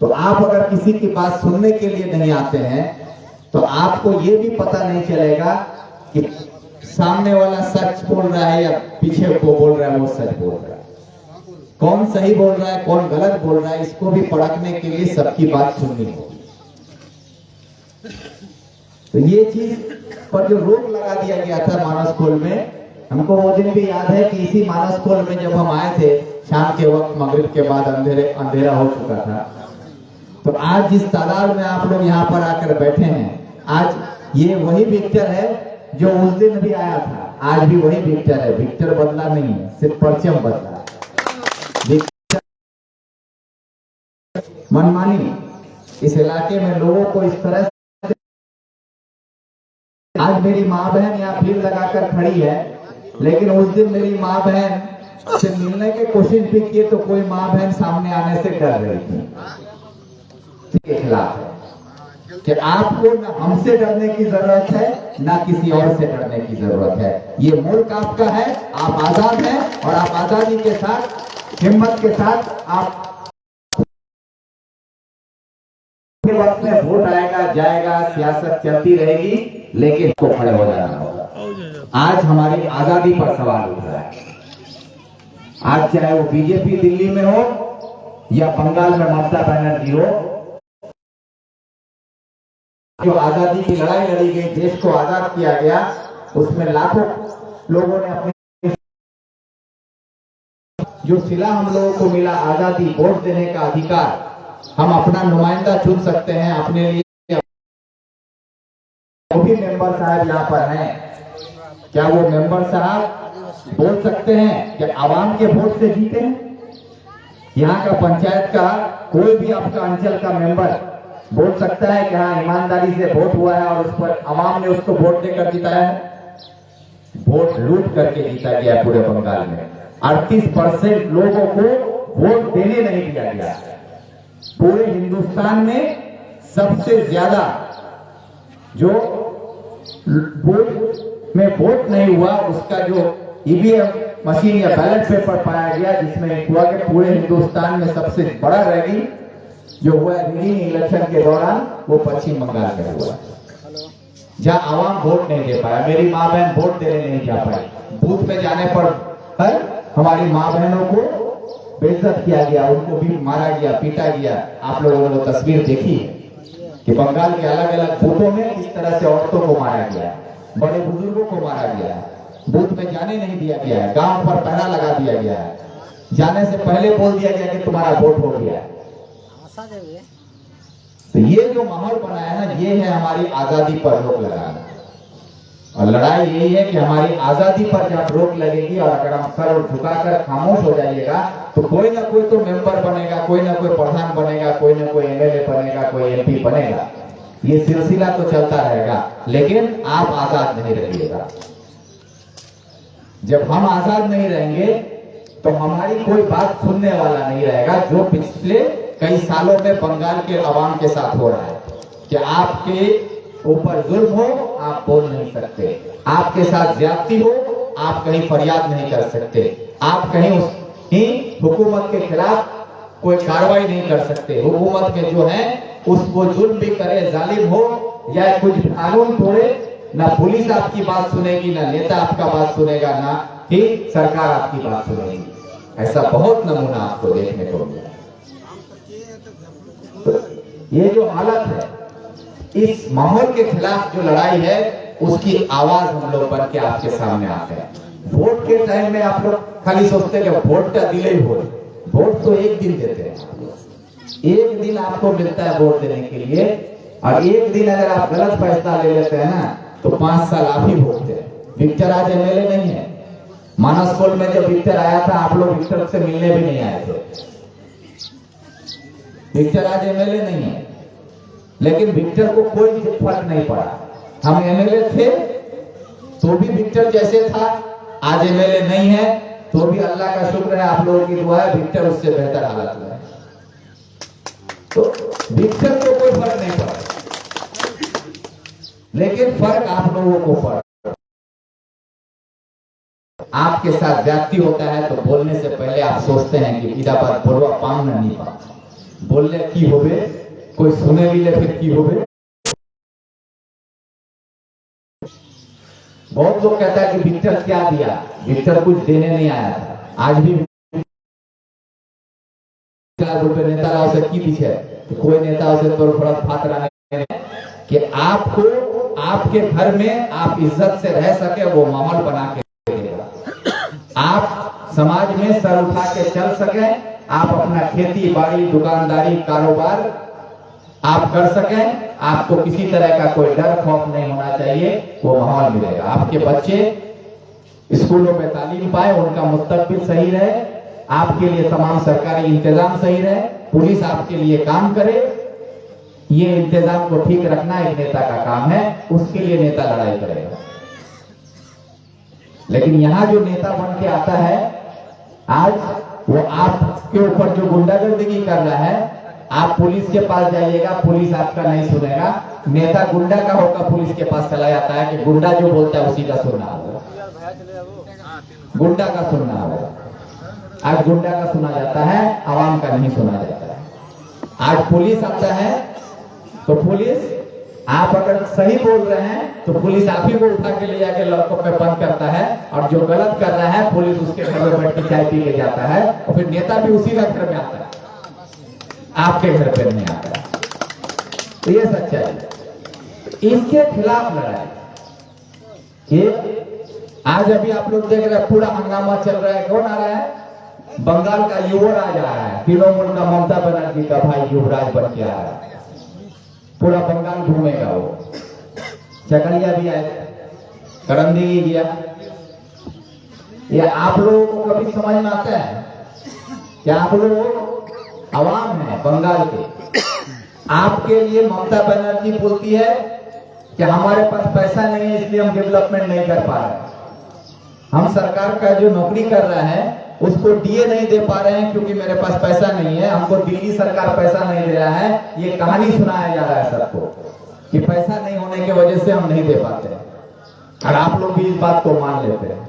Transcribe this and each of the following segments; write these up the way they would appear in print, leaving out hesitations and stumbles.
तो आप अगर किसी की बात सुनने के लिए नहीं आते हैं तो आपको ये भी पता नहीं चलेगा कि सामने वाला सच बोल रहा है या पीछे को बोल रहा है वो सच बोल रहा है, कौन सही बोल रहा है कौन गलत बोल रहा है, इसको भी परखने के लिए सबकी बात सुननी होगी। तो ये चीज पर जो रोक लगा दिया गया था मानस खोल में, हमको वो दिन भी याद है कि इसी मानस खोल में जब हम आए थे शाम के वक्त मगरिब के बाद अंधेरा हो चुका था, तो आज जिस तादाद में आप लोग यहाँ पर आकर बैठे हैं, आज ये वही विक्टर है जो उस दिन भी आया था, आज भी वही विक्टर है। विक्टर बदला नहीं है, सिर्फ परचम बदला। मनमानी इस इलाके में लोगों को इस तरह से, आज मेरी माँ बहन यहाँ भीड़ लगाकर खड़ी है, लेकिन उस दिन मेरी माँ बहन से मिलने की कोशिश भी की तो कोई माँ बहन सामने आने से डर रही थी। के खिलाफ है कि आपको न हमसे डरने की जरूरत है ना किसी और से डरने की जरूरत है। ये मुल्क आपका है, आप आजाद हैं और आप आजादी के साथ हिम्मत के साथ आप के वक्त में वोट आएगा जाएगा, सियासत चलती रहेगी, लेकिन को खड़े हो जाना होगा। आज हमारी आजादी पर सवाल उठ रहा है। आज चाहे वो बीजेपी दिल्ली में हो या बंगाल में ममता बनर्जी हो, जो आजादी की लड़ाई लड़ी गई, देश को आजाद किया गया, उसमें लाखों लोगों ने अपने जो सिला हम लोगों को मिला आजादी, वोट देने का अधिकार, हम अपना नुमाइंदा चुन सकते हैं अपने लिए। वो भी मेंबर साहब यहाँ पर हैं, क्या वो मेंबर साहब बोल सकते हैं कि आवाम के वोट से जीते हैं? यहाँ का पंचायत का कोई भी आपका अंचल का मेंबर बोल सकता है कि हाँ ईमानदारी से वोट हुआ है और उस पर आवाम ने उसको वोट देकर जिताया है? वोट लूट करके जीता गया पूरे बंगाल में। 38% लोगों को वोट देने नहीं दिया गया। पूरे हिंदुस्तान में सबसे ज्यादा जो वोट में वोट नहीं हुआ उसका जो ईवीएम मशीन या बैलेट पेपर पाया गया, जिसमें हुआ कि पूरे हिंदुस्तान में सबसे बड़ा रैली जो हुआ रिगिंग इलेक्शन के दौरान वो पश्चिम बंगाल में हुआ, जहां आवाम वोट नहीं दे पाया। मेरी माँ बहन वोट देने नहीं जा पाई। बूथ में जाने पर हमारी माँ बहनों को बेइज्जत किया गया, उनको भी मारा गया, पीटा गया। आप लोगों ने वो तस्वीर देखी है कि बंगाल के अलग अलग बूथों में किस तरह से औरतों को मारा गया, बड़े बुजुर्गों को मारा गया, बूथ में जाने नहीं दिया गया है, गांव पर पहरा लगा दिया गया है, जाने से पहले बोल दिया गया कि तुम्हारा वोट हो गया है। तो ये जो माहौल बना है ना, ये है हमारी आजादी पर रोक लगाना। और लड़ाई यही है कि हमारी आजादी पर जब रोक लगेगी और अगर हम सर झुकाकर खामोश हो जाइएगा तो कोई ना कोई तो मेंबर बनेगा, कोई ना कोई प्रधान बनेगा, कोई ना कोई एमएलए बनेगा, कोई एमपी बनेगा। ये सिलसिला तो चलता रहेगा, लेकिन आप आजाद नहीं रहिएगा। जब हम आजाद नहीं रहेंगे तो हमारी कोई बात सुनने वाला नहीं रहेगा, जो पिछले कई सालों में बंगाल के अवाम के साथ हो रहा है कि आपके ऊपर जुल्म हो आप बोल नहीं सकते, आपके साथ ज्यादती हो आप कहीं फरियाद नहीं कर सकते, आप कहीं उसकी हुकूमत के खिलाफ कोई कार्रवाई नहीं कर सकते। हुकूमत के जो है उसको जुल्म भी करे, जालिम हो या कुछ कानून तोड़े, ना पुलिस आपकी बात सुनेगी, ना नेता आपका बात सुनेगा, ना ही सरकार आपकी बात सुनेगी। ऐसा बहुत नमूना आपको देखने को मिला। तो ये जो हालत है, इस माहौल के खिलाफ जो लड़ाई है, उसकी आवाज हम लोग बन के आपके सामने आते हैं। वोट के टाइम में आप लोग खाली सोचते हैं कि वोट का डिले हो, वोट तो एक दिन देते हैं, एक दिन आपको मिलता है वोट देने के लिए, और एक दिन अगर आप गलत फैसला ले लेते हैं ना तो 5 साल आप ही भोगते हैं। विक्टर आज एमएलए नहीं है। मानस खोल में जब विक्टर आया था आप लोग विक्टर से मिलने भी नहीं आए थे। विक्टर आज एमएलए नहीं है, लेकिन विक्टर को कोई फर्क नहीं पड़ा। हम एमएलए थे तो भी विक्टर जैसे था, आज एमएलए नहीं है तो भी अल्लाह का शुक्र है, आप लोगों की दुआ है, विक्टर उससे बेहतर हालत में है। तो विक्टर को कोई फर्क नहीं पड़ा, लेकिन फर्क आप लोगों को पड़ा। आपके साथ ज्यादती होता है तो बोलने से पहले आप सोचते हैं कि इधर पर बोलवा पाऊं ना नहीं पाऊं। बोलने की होवे, कोई सुने भी ले फिर की होवे। बहुत लोग कहता है कि विक्टर क्या दिया, विक्टर कुछ देने नहीं आया था। आज भी रुपए नेता राव से की पीछे तो कोई नेता उसे तो थोड़ा फात रहा है कि आपको आपके घर में आप इज्जत से रह सके वो माहौल बना के देगा, आप समाज में सर उठा के चल सके, आप अपना खेती बाड़ी दुकानदारी कारोबार आप कर सकें, आपको किसी तरह का कोई डर खौफ नहीं होना चाहिए, वो माहौल मिलेगा। आपके बच्चे स्कूलों में तालीम पाए, उनका मुस्तकबिल सही रहे, आपके लिए तमाम सरकारी इंतजाम सही रहे, पुलिस आपके लिए काम करे, ये इंतजाम को ठीक रखना एक नेता का काम है, उसके लिए नेता लड़ाई करेगा। लेकिन यहां जो नेता बन के आता है आज, वो आपके ऊपर जो गुंडागर्दी कर रहा है, आप पुलिस के पास जाइएगा, पुलिस आपका नहीं सुनेगा। नेता गुंडा का होकर पुलिस के पास चला जाता है कि गुंडा जो बोलता है उसी का सुनना होगा, गुंडा का सुनना होगा। आज गुंडा का सुना जाता है, आवाम का नहीं सुना जाता है। आज पुलिस आता है तो पुलिस, आप अगर सही बोल रहे हैं तो पुलिस आप ही को उठा के ले जाके लड़कों पे बंद करता है, और जो गलत कर रहा है पुलिस उसके घर में बैठ के चाय पी के जाता है, और फिर नेता भी उसी का घर में आता है, आपके घर पे नहीं आता। तो ये सच्चाई है, इसके खिलाफ लड़ाई। ये आज अभी आप लोग देख रहे हैं पूरा हंगामा चल रहा है, कौन आ रहा है? बंगाल का युवराज आ रहा है, तृणमूल का ममता बनर्जी का भाई युवराज बन के आ रहा है, पूरा बंगाल घूमेगा वो। चकलिया भी आए, करंदी गया। ये आप लोगों को कभी समझ में आता है कि आप लोग आवाम है बंगाल के, आपके लिए ममता बनर्जी बोलती है कि हमारे पास पैसा नहीं है इसलिए हम डेवलपमेंट नहीं कर पा रहे, हम सरकार का जो नौकरी कर रहा है उसको डीए नहीं दे पा रहे हैं क्योंकि मेरे पास पैसा नहीं है, हमको दिल्ली सरकार पैसा नहीं दे रहा है। ये कहानी सुनाया जा रहा है सबको कि पैसा नहीं होने की वजह से हम नहीं दे पाते, और आप लोग भी इस बात को मान लेते हैं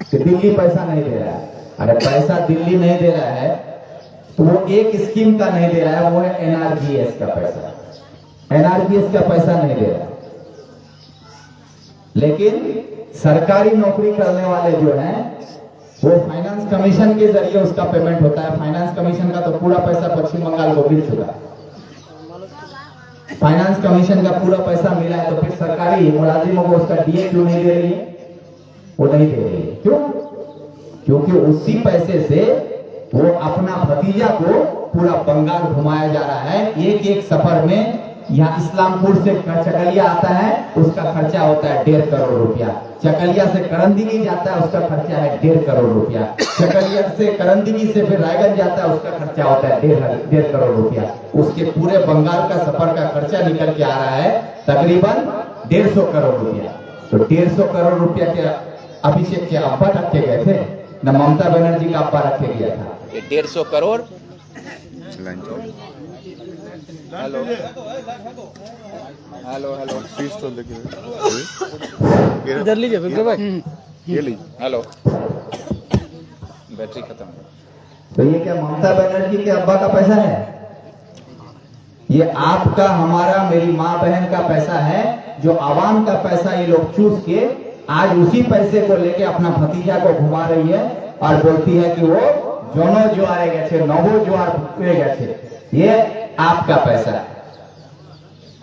कि दिल्ली पैसा नहीं दे रहा है। अरे पैसा दिल्ली नहीं दे रहा है तो वो एक स्कीम का नहीं दे रहा है, वो है एनआरजीएस का पैसा। एनआरजीएस का पैसा नहीं दे रहा, लेकिन सरकारी नौकरी करने वाले जो हैं वो फाइनेंस कमीशन के जरिए उसका पेमेंट होता है। फाइनेंस कमीशन का तो पूरा पैसा पश्चिम बंगाल को मिल चुका है, फाइनेंस कमीशन का पूरा पैसा मिला है, तो फिर सरकारी मुलाजिमों को उसका डीए क्यों नहीं दे रही है? वो नहीं दे रही है, क्यों? क्योंकि उसी पैसे से वो अपना भतीजा को पूरा बंगाल घुमाया जा रहा है। एक एक सफर में यहाँ इस्लामपुर से चकलिया आता है, उसका खर्चा होता है 1.5 करोड़ रुपया। चकलिया से करंदगी जाता है, उसका खर्चा है 1.5 करोड़ रुपया। चकलिया से करंदगी से फिर रायगंज जाता है, उसका खर्चा होता है 1.5 करोड़ रुपया। उसके पूरे बंगाल का सफर का खर्चा निकल के आ रहा है तकरीबन 150 करोड़ रुपया। तो 150 करोड़ रुपया के अभिषेक के अब्बा रखे गए थे न, ममता बनर्जी का अब्बा रखे गया था। 150 करोड़। हेलो हेलो हेलो, इधर लीजिए विक्रम भाई, ये लीजिए। हेलो, बैटरी खत्म। तो ये क्या ममता बनर्जी के अब्बा का पैसा है? ये आपका, हमारा, मेरी माँ बहन का पैसा है, जो आवाम का पैसा ये लोग चूस के आज उसी पैसे को लेके अपना भतीजा को घुमा रही है और बोलती है कि वो जोनो जुआरे गए थे, नवो जुआर गए थे। ये आपका पैसा है,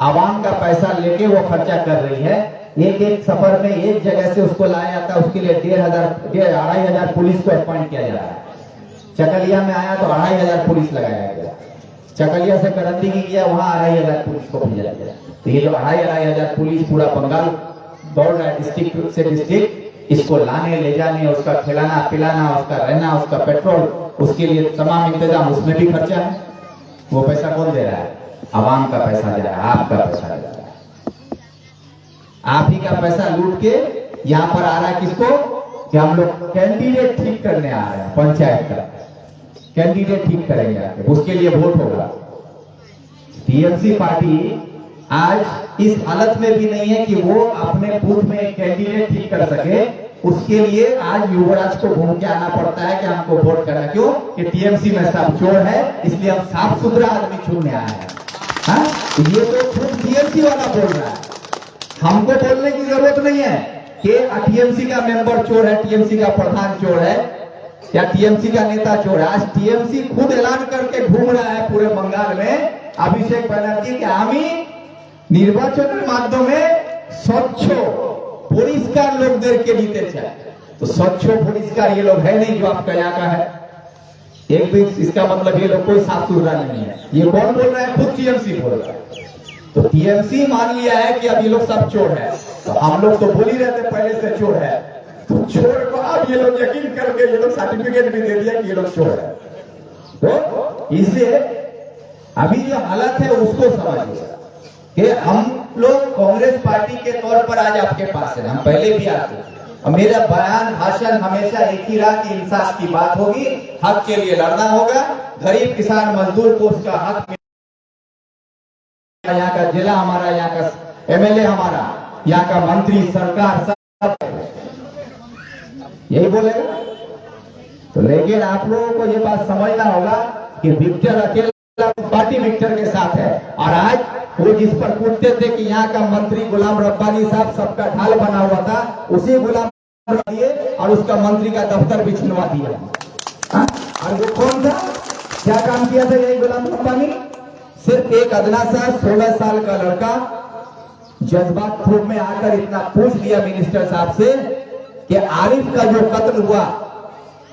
आवाम का पैसा लेके वो खर्चा कर रही है। एक एक सफर में एक जगह से उसको लाया जाता है, उसके लिए 2,500 पुलिस को अपॉइंट किया जा रहा है। चकलिया में आया तो 2,500 पुलिस लगाया गया, चकलिया से करंदी की गया, वहां 2,500 पुलिस को भेजा गया। तो ये जो 2,500 पुलिस पूरा बंगाल दौड़ रहा है डिस्ट्रिक्ट से डिस्ट्रिक्ट, इसको लाने ले जाने, उसका खिलाना पिलाना, उसका रहना, उसका पेट्रोल, उसके लिए तमाम इंतजाम, उसमें भी खर्चा है। वो पैसा कौन दे रहा है? आवाम का पैसा दे रहा है, आपका पैसा दे रहा है। आप ही का पैसा लूट के यहाँ पर आ रहा है किसको? कि हम लोग कैंडिडेट ठीक करने आ रहे हैं, पंचायत का कैंडिडेट ठीक करेंगे आके, उसके लिए वोट होगा। टीएमसी पार्टी आज इस हालत में भी नहीं है कि वो अपने बूथ में एक कैंडिडेट ठीक कर सके, उसके लिए आज युवराज को घूम के आना पड़ता है कि हमको वोट करना। क्यों? कि टीएमसी में सब चोर है, इसलिए हम साफ सुथरा आदमी चुनने आए हैं। हाँ? ये तो खुद टीएमसी वाला बोल रहा है, हमको बोलने की जरूरत नहीं है कि टीएमसी का मेंबर चोर है, टीएमसी का प्रधान चोर है या टीएमसी का नेता चोर है। आज टीएमसी खुद ऐलान करके घूम रहा है पूरे बंगाल में अभिषेक बनर्जी के आमी निर्वाचन माध्यमे स्वच्छ परिष्कार लोकदेरके दिते चाय। तो स्वच्छ परिष्कार ये लोग है नहीं जो आपका यहाँ का है। एक भी इसका मतलब ये लोग कोई साफ सुथरा नहीं है। ये कौन बोल रहा है? खुद टीएमसी बोल रहा है। तो टीएमसी मान लिया है कि अब ये लोग सब चोर है। तो हम लोग तो बोल ही रहे थे पहले से चोर है, तो चोर को अब ये लोग यकीन करके ये लोग सर्टिफिकेट भी दे दिया कि ये लोग चोर है। तो इसलिए अभी जो हालत है उसको समझिए कि हम लोग कांग्रेस पार्टी के तौर पर आज आपके पास है, हम पहले भी आते हैं और मेरा बयान भाषण हमेशा एक ही रहा कि इंसाफ की बात होगी, हक के लिए लड़ना होगा, गरीब किसान मजदूर को उसका हक, यहाँ का जिला हमारा, यहाँ का एमएलए हमारा, यहाँ का मंत्री, सरकार सब यही बोलेगा। तो लेकिन आप लोगों को ये बात समझना होगा कि विक्टर अकेला पार्टी विक्टर के साथ है। और आज वो जिस पर कूदते थे कि यहाँ का मंत्री गुलाम रब्बानी साहब सबका ढाल बना हुआ था, उसी गुलाम दिए और उसका मंत्री का दफ्तर भी छिनवा दिया। और वो कौन था, क्या काम किया था यही गुलाम रब्बानी? सिर्फ एक अदना सा 16 साल का लड़का जज्बात खूब में आकर इतना पूछ लिया मिनिस्टर साहब से कि आरिफ का जो कत्ल हुआ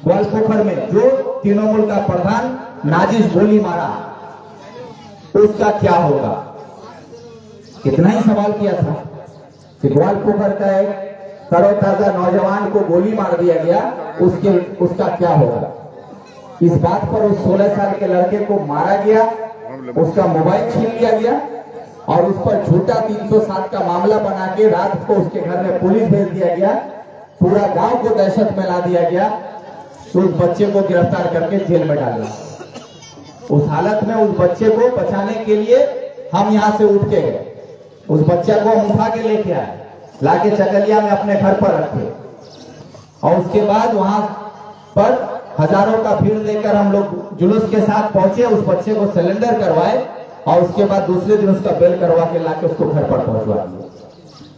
ग्वालपोखर में, जो तृणमूल का प्रधान नाजिश गोली मारा, उसका क्या होगा? कितना ही सवाल किया था कि ग्वालपोखर का एक तरोताजा नौजवान को गोली मार दिया गया, उसका क्या होगा? इस बात पर उस 16 साल के लड़के को मारा गया, उसका मोबाइल छीन लिया गया और उस पर झूठा 307 का मामला बना के रात को उसके घर में पुलिस भेज दिया गया, पूरा गांव को दहशत में ला दिया गया। तो उस बच्चे को गिरफ्तार करके जेल में डाला। उस हालत में उस बच्चे को बचाने के लिए हम यहां से उठ के गए, उस बच्चा को हम उठा के लेके आए, लाके चकलिया में अपने घर पर रखे और उसके बाद वहां पर हजारों का भीड़ लेकर हम लोग जुलूस के साथ पहुंचे, उस बच्चे को सिलेंडर करवाए और उसके बाद दूसरे दिन उसका बेल करवा के लाके उसको घर पर पहुंचवा दिया।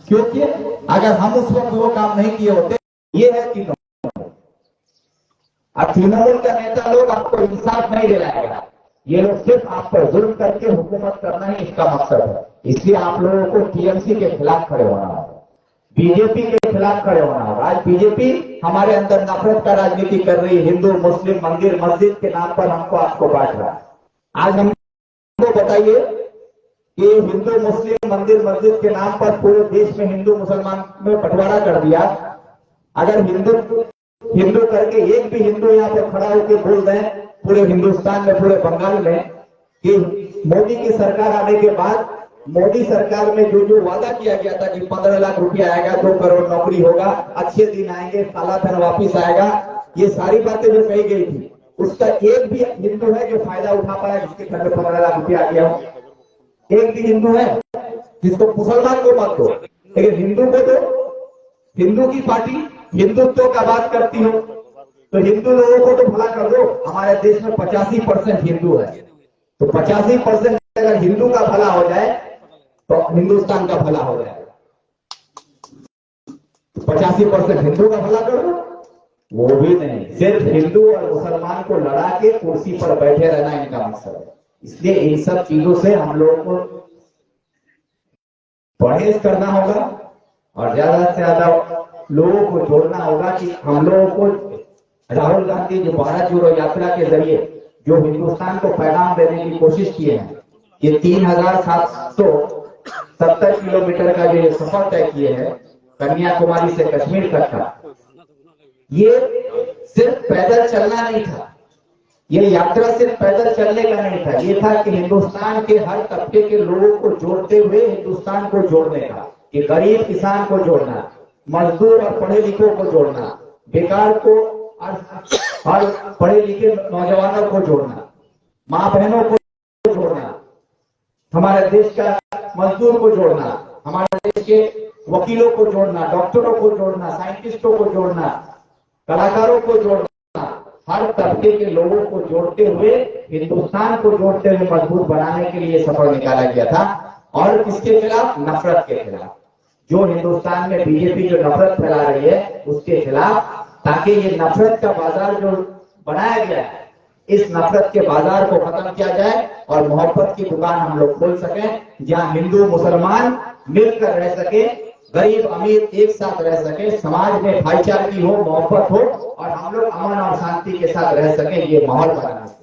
क्योंकि अगर हम उस वक्त वो काम नहीं किए होते, ये है कि अब तृणमूल का नेता लोग आपको इंसाफ नहीं दिलाएगा, ये लोग सिर्फ आप पर जुल्म करके हुकूमत करना ही इसका मकसद है। इसलिए आप लोगों को टीएमसी के खिलाफ खड़े होना होगा, बीजेपी के खिलाफ खड़े होना होगा। आज बीजेपी हमारे अंदर नफरत का राजनीति कर रही है, हिंदू मुस्लिम मंदिर मस्जिद के नाम पर हमको आपको बांट रहा है। आज हमको बताइए कि हिंदू मुस्लिम मंदिर मस्जिद के नाम पर पूरे देश में हिंदू मुसलमान में बंटवारा कर दिया। अगर हिंदू करके एक भी हिंदू यहाँ पर खड़ा होकर बोल दें पूरे हिंदुस्तान में, पूरे बंगाल में, कि मोदी की सरकार आने के बाद मोदी सरकार में जो जो वादा किया गया था कि 15 लाख रुपया आएगा, 2 करोड़ नौकरी होगा, अच्छे दिन आएंगे, काला धन वापिस आएगा, ये सारी बातें जो कही गई थी, उसका एक भी हिंदू है जो फायदा उठा पाया जिसके घर में 15 लाख रुपया आ गया हो? एक भी हिंदू है? जिसको मुसलमान को मत दो, लेकिन हिंदू को दो। हिंदू की पार्टी हिंदुत्व का बात करती हो तो हिंदू लोगों को तो भला कर दो। हमारे देश में 85% हिंदू है, तो 85% अगर हिंदू का भला हो जाए तो हिंदुस्तान का भला हो जाए। 85% हिंदू का भला कर दो, वो भी नहीं, सिर्फ हिंदू और मुसलमान को लड़ा के कुर्सी पर बैठे रहना इनका मकसद है। इसलिए इन सब चीजों से हम लोगों को परहेज करना होगा और ज्यादा से ज्यादा लोगों को जोड़ना होगा कि हम लोगों को राहुल गांधी जो भारत जोड़ो यात्रा के जरिए जो हिंदुस्तान को पैगाम देने की कोशिश किए हैं, ये 3770 किलोमीटर का जो सफर तय किए हैं कन्याकुमारी से कश्मीर तक का, ये सिर्फ पैदल चलना नहीं था, ये यात्रा सिर्फ पैदल चलने का नहीं था, ये था कि हिंदुस्तान के हर तबके के लोगों को जोड़ते हुए हिंदुस्तान को जोड़ने का, कि गरीब किसान को जोड़ना, मजदूर और पढ़े लिखों को जोड़ना, बेकार को और पढ़े लिखे नौजवानों को जोड़ना, माँ बहनों को जोड़ना, हमारे देश का मजदूर को जोड़ना, हमारे देश के वकीलों को जोड़ना, डॉक्टरों को जोड़ना, साइंटिस्टों को जोड़ना, कलाकारों को जोड़ना, हर तबके के लोगों को जोड़ते हुए हिंदुस्तान को जोड़ते हुए मजबूत बनाने के लिए सफर निकाला गया था। और किसके खिलाफ? नफरत के खिलाफ। जो हिंदुस्तान में बीजेपी जो नफरत फैला रही है उसके खिलाफ, ताकि ये नफरत का बाजार जो बनाया गया है, इस नफरत के बाजार को खत्म किया जाए और मोहब्बत की दुकान हम लोग खोल सकें, जहां हिंदू मुसलमान मिलकर रह सके, गरीब अमीर एक साथ रह सके, समाज में भाईचारे की हो, मोहब्बत हो और हम लोग अमन और शांति के साथ रह सके, ये माहौल बनाना।